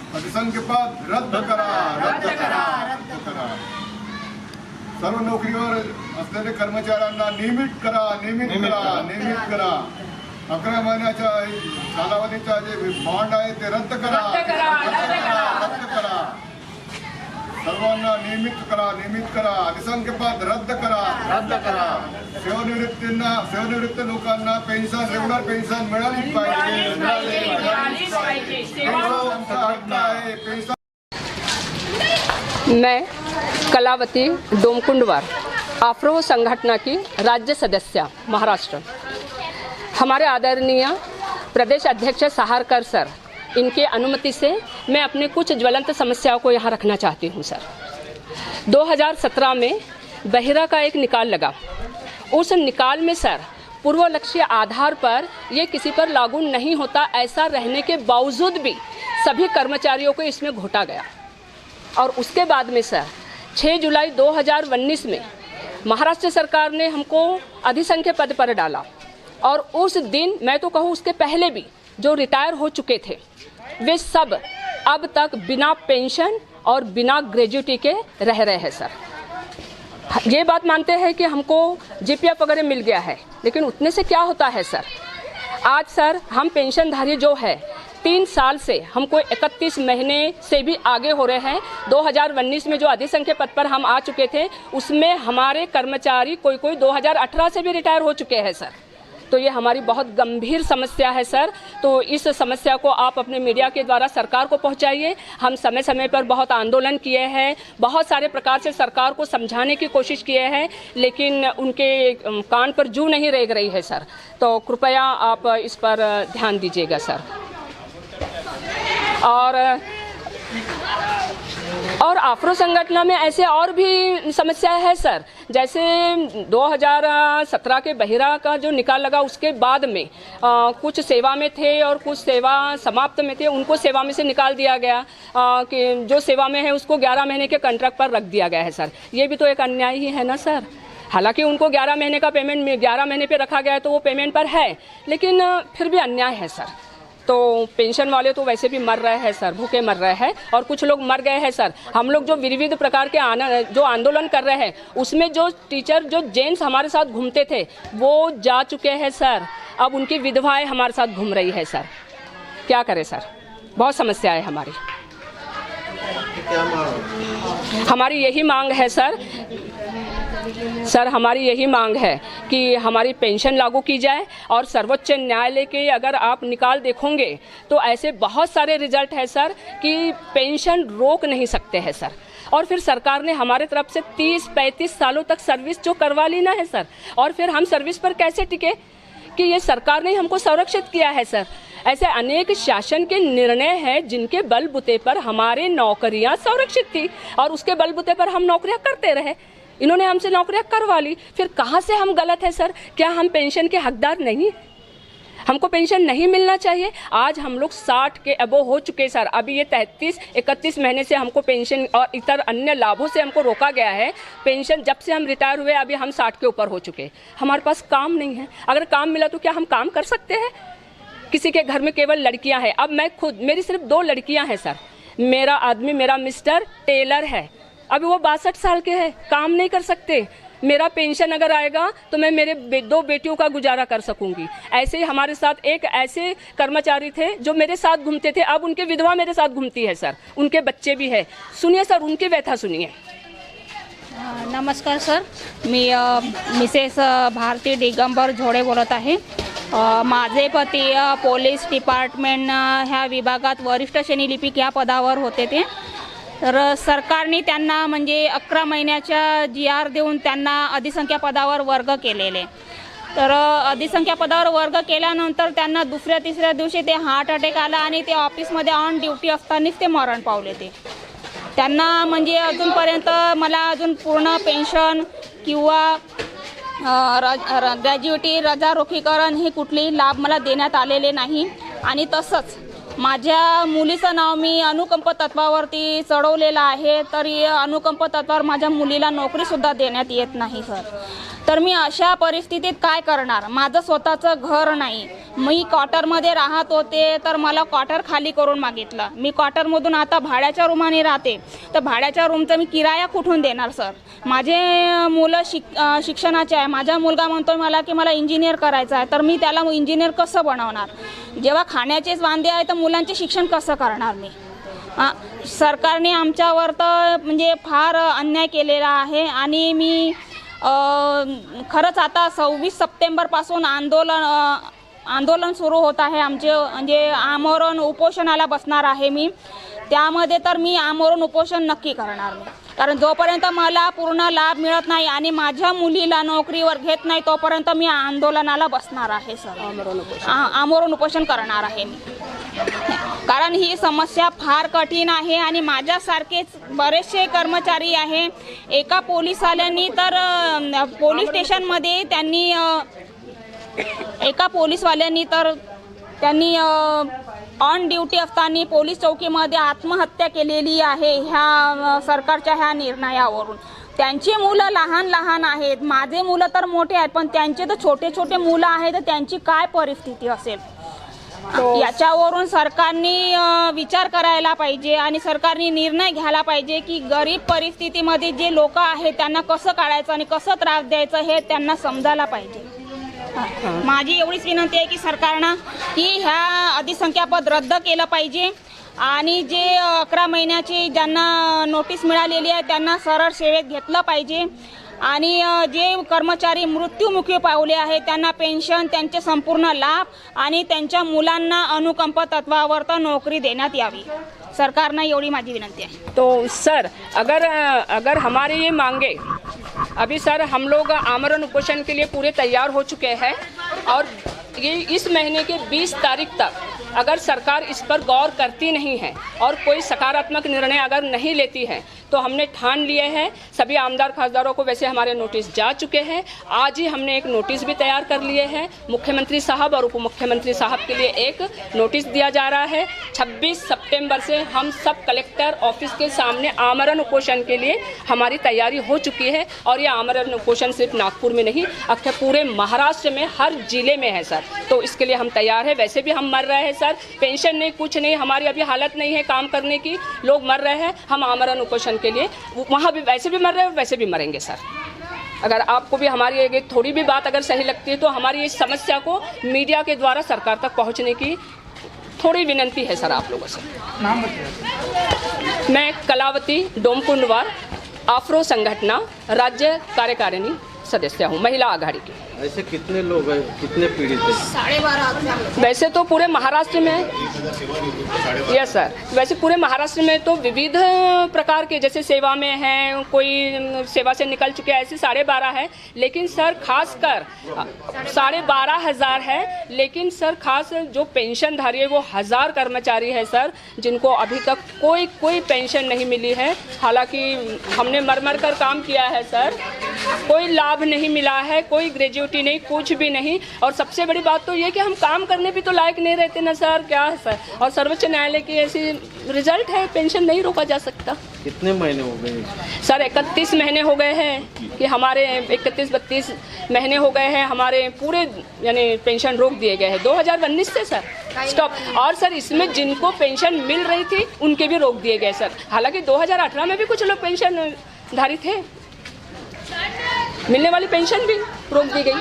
अधिसंख्यपद रद्द करा, रद्द करा, रद्द करा. सर्व नोकरीवर असलेल्या कर्मचाऱ्यांना नियमित करा, नियमित करा, नियमित करा. 11 महिन्याच्या कालावधीचा जे बॉन्ड आहे ते रद्द करा, रद्द करा. सर्वांना नियमित करा, नियमित करा. अधिसंख्यपद रद्द करा, रद्द करा. सेवानिवृत्त लोकांना पेन्शन, रेग्युलर पेन्शन मिळालीच पाहिजे. मैं कलावती डोमकुंडवार आफ्रो संगठन की राज्य सदस्य महाराष्ट्र। हमारे आदरणीय प्रदेश अध्यक्ष सहारकर सर, इनके अनुमति से मैं अपने कुछ ज्वलंत समस्याओं को यहाँ रखना चाहती हूँ। सर, 2017 में बहिरा का एक निकाल लगा। उस निकाल में सर पूर्व लक्ष्य आधार पर ये किसी पर लागू नहीं होता, ऐसा रहने के बावजूद भी सभी कर्मचारियों को इसमें घोटा गया। और उसके बाद में सर 6 जुलाई 2019 में महाराष्ट्र सरकार ने हमको अधिसंख्य पद पर डाला। और उस दिन, मैं तो कहूँ उसके पहले भी जो रिटायर हो चुके थे वे सब अब तक बिना पेंशन और बिना ग्रेजुएटी के रह रहे हैं। सर, ये बात मानते हैं कि हमको जीपीएफ वगैरह मिल गया है, लेकिन उतने से क्या होता है सर। आज सर हम पेंशनधारी जो है 3 साल से हमको 31 महीने से भी आगे हो रहे हैं। 2019 में जो अधिसंख्य पद पर हम आ चुके थे उसमें हमारे कर्मचारी कोई 2018 से भी रिटायर हो चुके हैं। सर, तो ये हमारी बहुत गंभीर समस्या है। सर, तो इस समस्या को आप अपने मीडिया के द्वारा सरकार को पहुंचाइए। हम समय समय पर बहुत आंदोलन किए हैं, बहुत सारे प्रकार से सरकार को समझाने की कोशिश किए हैं, लेकिन उनके कान पर जू नहीं रेंग रही है। सर, तो कृपया आप इस पर ध्यान दीजिएगा सर। और आफ्रो संगठन में ऐसे और भी समस्याएं हैं सर। जैसे 2017 के बहिरा का जो निकाल लगा उसके बाद में कुछ सेवा में थे और कुछ सेवा समाप्त में थे, उनको सेवा में से निकाल दिया गया। कि जो सेवा में है उसको 11 महीने के कॉन्ट्रैक्ट पर रख दिया गया है। सर, ये भी तो एक अन्याय ही है ना सर। हालांकि उनको 11 महीने का पेमेंट 11 महीने पे रखा गया है तो वो पेमेंट पर है, लेकिन फिर भी अन्याय है सर। तो पेंशन वाले तो वैसे भी मर रहे हैं सर, भूखे मर रहे हैं, और कुछ लोग मर गए हैं सर। हम लोग जो विविध प्रकार के जो आंदोलन कर रहे हैं उसमें जो टीचर, जो जेंट्स हमारे साथ घूमते थे वो जा चुके हैं सर। अब उनकी विधवाएं हमारे साथ घूम रही है सर। क्या करें सर, बहुत समस्या है हमारी। हमारी यही मांग है सर, हमारी यही मांग है कि हमारी पेंशन लागू की जाए। और सर्वोच्च न्यायालय के अगर आप निकाल देखोगे तो ऐसे बहुत सारे रिजल्ट है सर कि पेंशन रोक नहीं सकते हैं सर। और फिर सरकार ने हमारे तरफ से 30-35 सालों तक सर्विस जो करवा ली ना है सर, और फिर हम सर्विस पर कैसे टिके कि ये सरकार ने हमको संरक्षित किया है सर। ऐसे अनेक शासन के निर्णय हैं जिनके बलबूते पर हमारे नौकरियां संरक्षित थी और उसके बलबूते पर हम नौकरियां करते रहे। इन्होंने हमसे नौकरियां करवा ली, फिर कहाँ से हम गलत है सर? क्या हम पेंशन के हकदार नहीं? हमको पेंशन नहीं मिलना चाहिए? आज हम लोग 60 के अबो हो चुके सर। अभी ये 33-31 महीने से हमको पेंशन और इतर अन्य लाभों से हमको रोका गया है। पेंशन जब से हम रिटायर हुए अभी हम 60 के ऊपर हो चुके। हमारे पास काम नहीं है। अगर काम मिला तो क्या हम काम कर सकते हैं? किसी के घर में केवल लड़कियां हैं। अब मैं खुद, मेरी सिर्फ 2 लड़कियां हैं सर। मेरा आदमी, मेरा मिस्टर टेलर है, अभी वो 62 साल के हैं, काम नहीं कर सकते। मेरा पेंशन अगर आएगा तो मैं मेरे 2 बेटियों का गुजारा कर सकूंगी। ऐसे ही हमारे साथ एक ऐसे कर्मचारी थे जो मेरे साथ घूमते थे, अब उनकी विधवा मेरे साथ घूमती है सर, उनके बच्चे भी है। सुनिए सर, उनकी व्यथा सुनिए। नमस्कार सर, मी मिसेस भारती दिगंबर झोडे बोलत आहे। माझे पती पोलीस डिपार्टमेंट ह्या विभागात वरिष्ठ श्रेणीलिपिक या पदावर होते ते। तर सरकारने त्यांना म्हणजे 11 महिन्याच्या GR देऊन त्यांना अधिसंख्या पदावर वर्ग केलेले। तर अधिसंख्या पदावर वर्ग केल्यानंतर त्यांना दुसऱ्या-तिसऱ्या दिवशी ते हार्ट अटॅक आला आणि ते ऑफिसमध्ये ऑन ड्युटी असतानाच ते मरण पावले। त्यांना म्हणजे अजूनपर्यंत मला अजून पूर्ण पेन्शन किंवा ग्रॅज्युएटी, रजा रोखीकरण हे कुठलेही लाभ मला देण्यात आलेले नाही। आणि तसंच माझ्या मुलीचं नाव मी अनुकंप तत्वावरती चढवलेलं आहे, तरी अनुकंप तत्वावर माझ्या मुलीला नोकरीसुद्धा देण्यात येत नाही सर. तर मी अशा परिस्थितीत काय करणार? माझं स्वतःचं घर नाही. मी क्वार्टरमध्ये राहत होते, तर मला क्वार्टर खाली करून मागितलं. मी क्वार्टरमधून आता भाड्याच्या रूमाने राहते, तर भाड्याच्या रूमचा मी किराया कुठून देणार सर? माझे मुलं शिक्षणाचे आहे. माझा मुलगा म्हणतोय मला की मला इंजिनियर करायचं आहे, तर मी त्याला इंजिनियर कसं बनवणार? जेव्हा खाण्याचेच वांदे आहे तर मुलांचे शिक्षण कसं करणार मी? सरकारने आमच्यावर तर म्हणजे फार अन्याय केलेला आहे. आणि मी खरंच आता 26 सप्टेंबरपासून आंदोलन सुरू होत आहे. आमचे म्हणजे आमरण उपोषणाला बसणार आहे मी. त्यामध्ये तर मी आमरण उपोषण नक्की करणार मी, कारण जोपर्यंत मला पूर्ण लाभ मिळत नाही आणि माझ्या मुलीला नोकरीवर घेत नाही तोपर्यंत मी आंदोलनाला बसणार आहे सर. आमरण उपोषण करणार आहे मी, कारण ही समस्या फार कठीण आहे. आणि माझ्यासारखेच बरेचसे कर्मचारी आहे. एका पोलिसवाल्यांनी तर पोलीस स्टेशनमध्ये त्यांनी ऑन ड्युटी असताना पोलीस चौकीमध्ये आत्महत्या केलेली आहे ह्या सरकारच्या ह्या निर्णयावरून. त्यांची मुलं लहान आहेत. माझे मुलं तर मोठे आहेत, पण त्यांचे तर छोटे मुलं आहेत, तर त्यांची काय परिस्थिती असेल? याच्यावरून सरकारने विचार करायला पाहिजे आणि सरकारने निर्णय घ्यायला पाहिजे की गरीब परिस्थितीमध्ये जे लोक आहेत त्यांना कसं काढायचं आणि कसं त्रास द्यायचं हे त्यांना समजायला पाहिजे. माझी एवढीच विनंती आहे की सरकारनं की ह्या अधिसंख्यापद रद्द केलं पाहिजे आणि जे 11 महिन्याची ज्यांना नोटीस मिळालेली आहे त्यांना सरळ सेवेत घेतलं पाहिजे. आणि जे कर्मचारी मृत्युमुखी पावले आहेत त्यांना पेन्शन, त्यांचे संपूर्ण लाभ आणि त्यांच्या मुलांना अनुकंप तत्वावर तर नोकरी देण्यात यावी. सरकारनं एवढी माझी विनंती आहे. तो सर अगर हमारी ये मांगे अभी सर हम लोग आमरण उपोषण के लिए पूरे तैयार हो चुके हैं और ये इस महीने के 20 तारीख तक अगर सरकार इस पर गौर करती नहीं है और कोई सकारात्मक निर्णय अगर नहीं लेती है तो हमने ठान लिए हैं. सभी आमदार खासदारों को वैसे हमारे नोटिस जा चुके हैं. आज ही हमने एक नोटिस भी तैयार कर लिए हैं. मुख्यमंत्री साहब और उप मुख्यमंत्री साहब के लिए एक नोटिस दिया जा रहा है. 26 सितंबर से हम सब कलेक्टर ऑफिस के सामने आमरण उपोषण के लिए हमारी तैयारी हो चुकी है. और ये आमरण उपोषण सिर्फ नागपुर में नहीं, अक्सर पूरे महाराष्ट्र में हर जिले में है सर. तो इसके लिए हम तैयार हैं. वैसे भी हम मर रहे हैं सर, पेंशन नहीं, कुछ नहीं, हमारी अभी हालत नहीं है काम करने की, लोग मर रहे हैं. हम आमरण उपोषण के लिए वहाँ भी वैसे भी मर रहे हैं, वैसे भी मरेंगे सर. अगर आपको भी हमारी एक थोड़ी भी बात अगर सही लगती है तो हमारी इस समस्या को मीडिया के द्वारा सरकार तक पहुँचने की थोड़ी विनंती है सर आप लोगों से. नाम बताइए. मैं कलावती डोमकुंडवार आफ्रो संगठना राज्य कार्यकारिणी सदस्य हूँ, महिला आघाड़ी की. ऐसे कितने लोग हैं, कितने पीड़ित हैं? 12.5 वैसे तो पूरे महाराष्ट्र में यस सर, वैसे पूरे महाराष्ट्र में तो विविध प्रकार के जैसे सेवा में हैं, कोई सेवा से निकल चुके हैं, ऐसे 12.5 है. लेकिन सर खासकर 12,500 है. लेकिन सर खास जो पेंशनधारी है वो 1000 कर्मचारी है सर, जिनको अभी तक कोई पेंशन नहीं मिली है. हालांकि हमने मर कर काम किया है सर, कोई लाभ नहीं मिला है, कोई ग्रेजुएटी नहीं, कुछ भी नहीं. और सबसे बड़ी बात तो ये कि हम काम करने भी तो लायक नहीं रहते ना सर, क्या है सर. और सर्वोच्च न्यायालय की ऐसी रिजल्ट है, पेंशन नहीं रोका जा सकता. कितने महीने हो गए सर 31 महीने हो गए हैं कि हमारे 31-32 महीने हो गए हैं हमारे पूरे यानी पेंशन रोक दिए गए हैं 2019 से सर स्टॉप. और सर इसमें जिनको पेंशन मिल रही थी उनके भी रोक दिए गए सर. हालांकि 2018 में भी कुछ लोग पेंशन धारी थे, मिलने वाली पेंशन भी रोक दी गई.